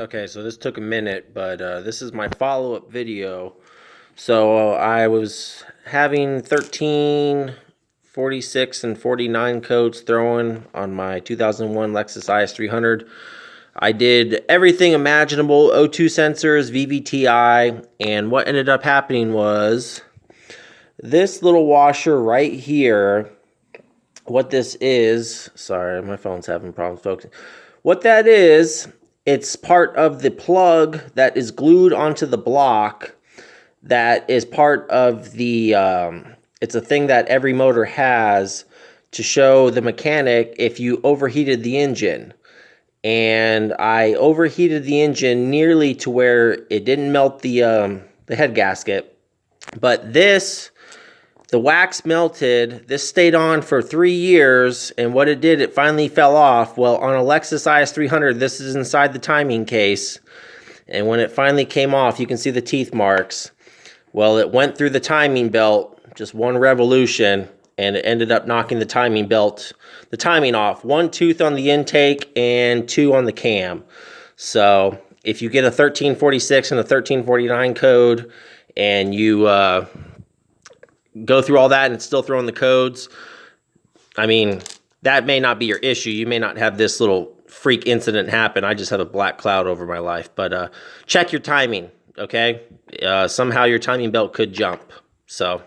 Okay, so this took a minute, but this is my follow-up video. So I was having 1346 and 49 codes thrown on my 2001 Lexus IS300. I did everything imaginable, O2 sensors, VVTi, and what ended up happening was this little washer right here. What this is, sorry, my phone's having problems focusing. What that is, it's part of the plug that is glued onto the block that is part of the, it's a thing that every motor has to show the mechanic if you overheated the engine. And I overheated the engine nearly to where it didn't melt the head gasket. But this, the wax melted. This stayed on for 3 years, and what it did, it finally fell off. Well, on a Lexus IS300, this is inside the timing case, and when it finally came off, you can see the teeth marks. Well, it went through the timing belt, just one revolution, and it ended up knocking the timing off. One tooth on the intake and two on the cam. So if you get a 1346 and a 1349 code, and you go through all that and it's still throwing the codes, I mean, that may not be your issue. You may not have this little freak incident happen. I just have a black cloud over my life. But check your timing, okay? Somehow your timing belt could jump. So